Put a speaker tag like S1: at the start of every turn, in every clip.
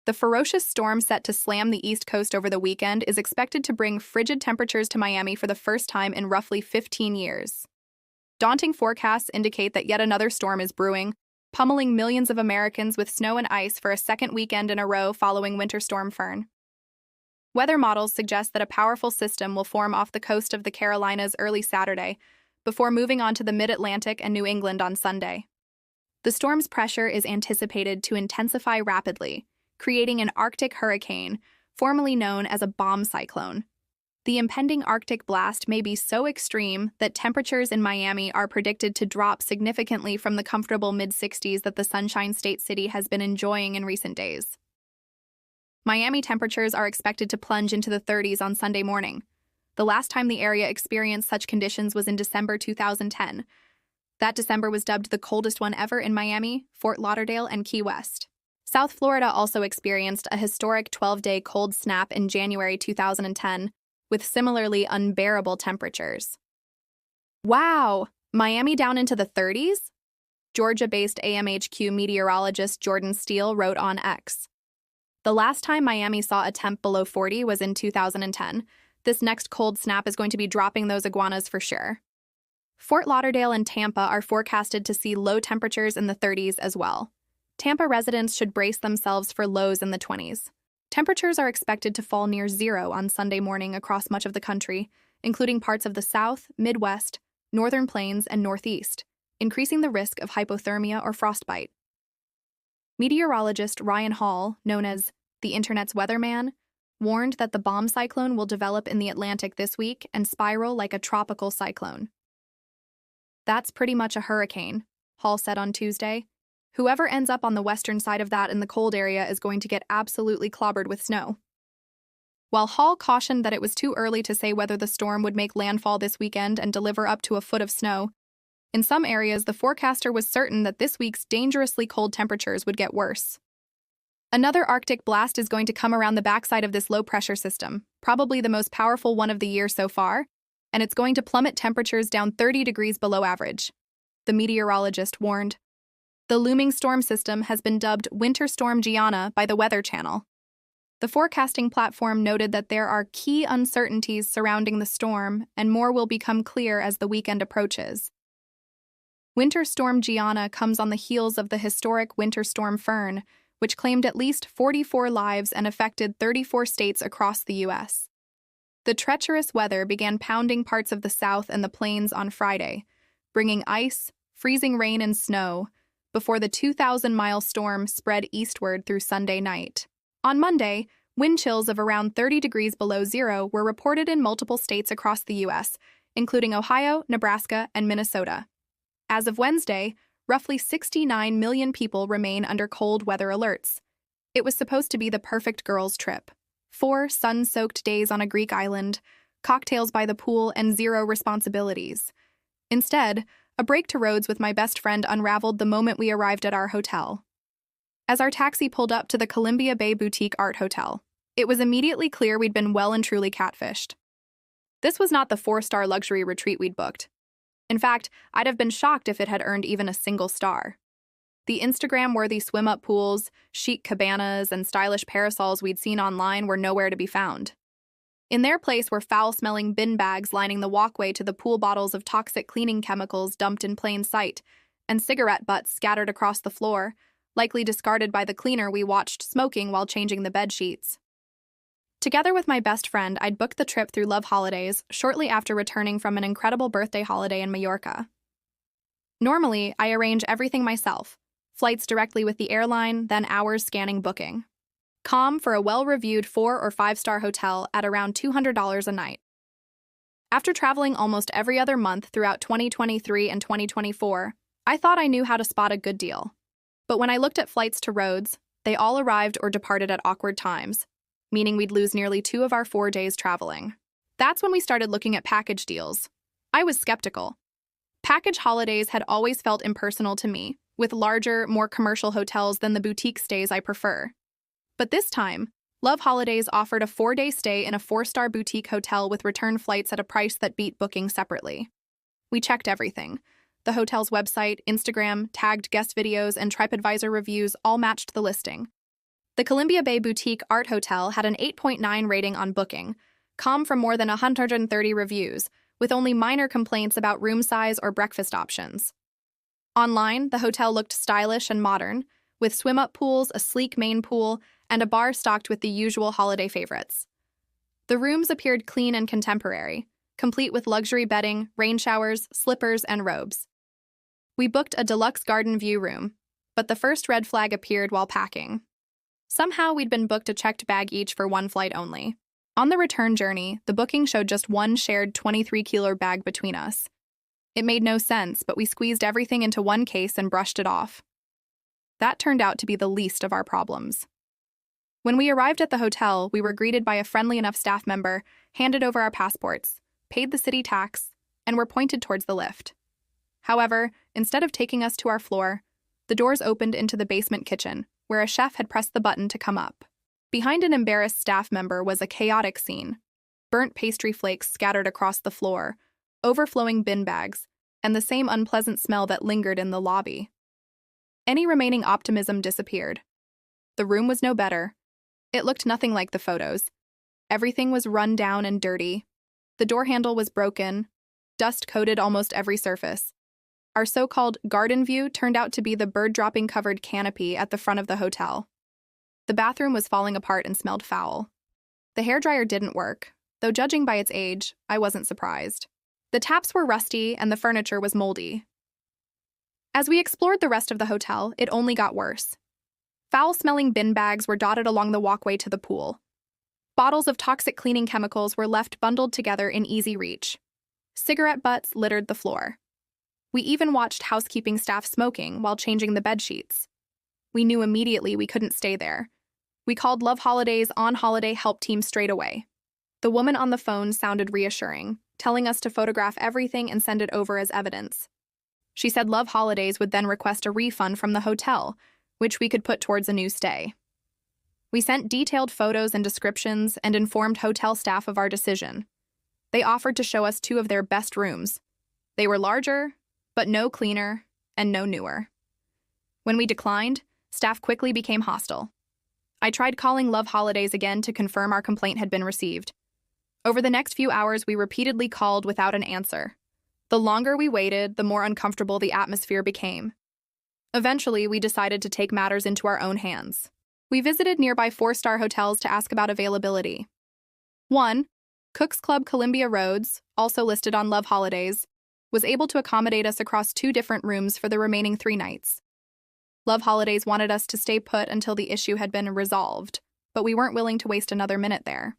S1: The ferocious storm set to slam the East Coast over the weekend is expected to bring frigid temperatures to Miami for the first time in roughly 15 years. Daunting forecasts indicate that yet another storm is brewing, pummeling millions of Americans with snow and ice for a second weekend in a row following Winter Storm Fern. Weather models suggest that a powerful system will form off the coast of the Carolinas early Saturday, before moving on to the mid-Atlantic and New England on Sunday. The storm's pressure is anticipated to intensify rapidly, creating an Arctic hurricane, formerly known as a bomb cyclone. The impending Arctic blast may be so extreme that temperatures in Miami are predicted to drop significantly from the comfortable mid-60s that the Sunshine State city has been enjoying in recent days. Miami temperatures are expected to plunge into the 30s on Sunday morning. The last time the area experienced such conditions was in December 2010. That December was dubbed the coldest one ever in Miami, Fort Lauderdale, and Key West. South Florida also experienced a historic 12-day cold snap in January 2010, with similarly unbearable temperatures. Wow! Miami down into the 30s? Georgia-based AMHQ meteorologist Jordan Steele wrote on X. The last time Miami saw a temp below 40 was in 2010. This next cold snap is going to be dropping those iguanas for sure. Fort Lauderdale and Tampa are forecasted to see low temperatures in the 30s as well. Tampa residents should brace themselves for lows in the 20s. Temperatures are expected to fall near zero on Sunday morning across much of the country, including parts of the South, Midwest, Northern Plains, and Northeast, increasing the risk of hypothermia or frostbite. Meteorologist Ryan Hall, known as the Internet's weatherman, warned that the bomb cyclone will develop in the Atlantic this week and spiral like a tropical cyclone. That's pretty much a hurricane, Hall said on Tuesday. Whoever ends up on the western side of that in the cold area is going to get absolutely clobbered with snow. While Hall cautioned that it was too early to say whether the storm would make landfall this weekend and deliver up to a foot of snow, in some areas the forecaster was certain that this week's dangerously cold temperatures would get worse. Another Arctic blast is going to come around the backside of this low-pressure system, probably the most powerful one of the year so far, and it's going to plummet temperatures down 30 degrees below average, the meteorologist warned. The looming storm system has been dubbed Winter Storm Gianna by the Weather Channel. The forecasting platform noted that there are key uncertainties surrounding the storm, and more will become clear as the weekend approaches. Winter Storm Gianna comes on the heels of the historic Winter Storm Fern, which claimed at least 44 lives and affected 34 states across the U.S. The treacherous weather began pounding parts of the South and the plains on Friday, bringing ice, freezing rain, and snow, before the 2,000-mile storm spread eastward through Sunday night. On Monday, wind chills of around 30 degrees below zero were reported in multiple states across the U.S., including Ohio, Nebraska, and Minnesota. As of Wednesday, roughly 69 million people remain under cold weather alerts. It was supposed to be the perfect girls' trip. 4 sun-soaked days on a Greek island, cocktails by the pool, and zero responsibilities. Instead, a break to Rhodes with my best friend unraveled the moment we arrived at our hotel. As our taxi pulled up to the Columbia Bay Boutique Art Hotel, it was immediately clear we'd been well and truly catfished. This was not the 4-star luxury retreat we'd booked. In fact, I'd have been shocked if it had earned even a single star. The Instagram-worthy swim-up pools, chic cabanas, and stylish parasols we'd seen online were nowhere to be found. In their place were foul-smelling bin bags lining the walkway to the pool, bottles of toxic cleaning chemicals dumped in plain sight, and cigarette butts scattered across the floor, likely discarded by the cleaner we watched smoking while changing the bed sheets. Together with my best friend, I'd booked the trip through Love Holidays shortly after returning from an incredible birthday holiday in Mallorca. Normally, I arrange everything myself, flights directly with the airline, then hours scanning booking. Calm for a well-reviewed 4- or 5-star hotel at around $200 a night. After traveling almost every other month throughout 2023 and 2024, I thought I knew how to spot a good deal. But when I looked at flights to Rhodes, they all arrived or departed at awkward times, meaning we'd lose nearly 2 of our 4 days traveling. That's when we started looking at package deals. I was skeptical. Package holidays had always felt impersonal to me, with larger, more commercial hotels than the boutique stays I prefer. But this time, Love Holidays offered a 4-day stay in a 4-star boutique hotel with return flights at a price that beat booking separately. We checked everything. The hotel's website, Instagram, tagged guest videos, and TripAdvisor reviews all matched the listing. The Columbia Bay Boutique Art Hotel had an 8.9 rating on Booking, calm from more than 130 reviews, with only minor complaints about room size or breakfast options. Online, the hotel looked stylish and modern, with swim-up pools, a sleek main pool, and a bar stocked with the usual holiday favorites. The rooms appeared clean and contemporary, complete with luxury bedding, rain showers, slippers, and robes. We booked a deluxe garden view room, but the first red flag appeared while packing. Somehow we'd been booked a checked bag each for one flight only. On the return journey, the booking showed just one shared 23-kilo bag between us. It made no sense, but we squeezed everything into one case and brushed it off. That turned out to be the least of our problems. When we arrived at the hotel, we were greeted by a friendly enough staff member, handed over our passports, paid the city tax, and were pointed towards the lift. However, instead of taking us to our floor, the doors opened into the basement kitchen, where a chef had pressed the button to come up. Behind an embarrassed staff member was a chaotic scene. Burnt pastry flakes scattered across the floor, overflowing bin bags, and the same unpleasant smell that lingered in the lobby. Any remaining optimism disappeared. The room was no better. It looked nothing like the photos. Everything was run down and dirty. The door handle was broken. Dust coated almost every surface. Our so-called garden view turned out to be the bird-dropping covered canopy at the front of the hotel. The bathroom was falling apart and smelled foul. The hairdryer didn't work, though judging by its age, I wasn't surprised. The taps were rusty and the furniture was moldy. As we explored the rest of the hotel, it only got worse. Foul-smelling bin bags were dotted along the walkway to the pool. Bottles of toxic cleaning chemicals were left bundled together in easy reach. Cigarette butts littered the floor. We even watched housekeeping staff smoking while changing the bedsheets. We knew immediately we couldn't stay there. We called Love Holiday's on-holiday help team straight away. The woman on the phone sounded reassuring, telling us to photograph everything and send it over as evidence. She said Love Holidays would then request a refund from the hotel, which we could put towards a new stay. We sent detailed photos and descriptions and informed hotel staff of our decision. They offered to show us 2 of their best rooms. They were larger, but no cleaner and no newer. When we declined, staff quickly became hostile. I tried calling Love Holidays again to confirm our complaint had been received. Over the next few hours, we repeatedly called without an answer. The longer we waited, the more uncomfortable the atmosphere became. Eventually, we decided to take matters into our own hands. We visited nearby 4-star hotels to ask about availability. 1. Cook's Club Columbia Roads, also listed on Love Holidays, was able to accommodate us across 2 different rooms for the remaining 3 nights. Love Holidays wanted us to stay put until the issue had been resolved, but we weren't willing to waste another minute there.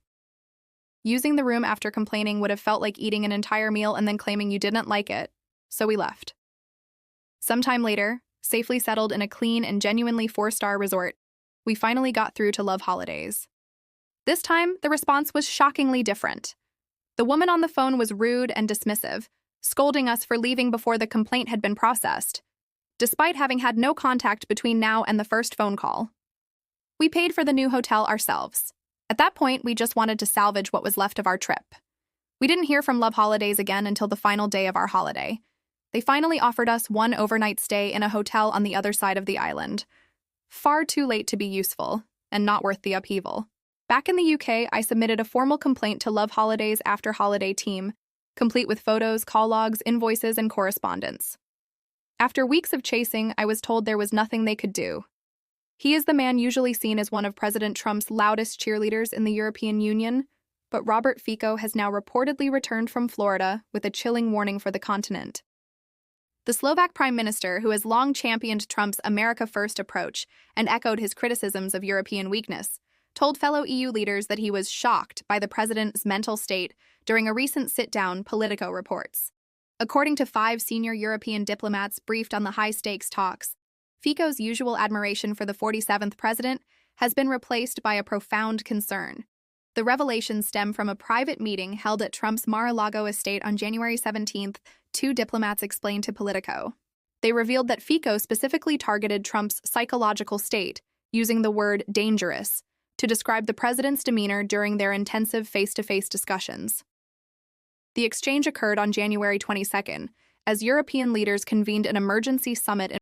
S1: Using the room after complaining would have felt like eating an entire meal and then claiming you didn't like it, so we left. Sometime later, safely settled in a clean and genuinely 4-star resort, we finally got through to Love Holidays. This time, the response was shockingly different. The woman on the phone was rude and dismissive, scolding us for leaving before the complaint had been processed, despite having had no contact between now and the first phone call. We paid for the new hotel ourselves. At that point, we just wanted to salvage what was left of our trip. We didn't hear from Love Holidays again until the final day of our holiday. They finally offered us 1 overnight stay in a hotel on the other side of the island. Far too late to be useful, and not worth the upheaval. Back in the UK, I submitted a formal complaint to Love Holidays After Holiday team, complete with photos, call logs, invoices, and correspondence. After weeks of chasing, I was told there was nothing they could do. He is the man usually seen as one of President Trump's loudest cheerleaders in the European Union, but Robert Fico has now reportedly returned from Florida with a chilling warning for the continent. The Slovak Prime Minister, who has long championed Trump's America First approach and echoed his criticisms of European weakness, told fellow EU leaders that he was shocked by the president's mental state during a recent sit-down, Politico reports. According to 5 senior European diplomats briefed on the high-stakes talks, Fico's usual admiration for the 47th president has been replaced by a profound concern. The revelations stem from a private meeting held at Trump's Mar-a-Lago estate on January 17th, 2 diplomats explained to Politico. They revealed that Fico specifically targeted Trump's psychological state, using the word dangerous, to describe the president's demeanor during their intensive face-to-face discussions. The exchange occurred on January 22nd, as European leaders convened an emergency summit in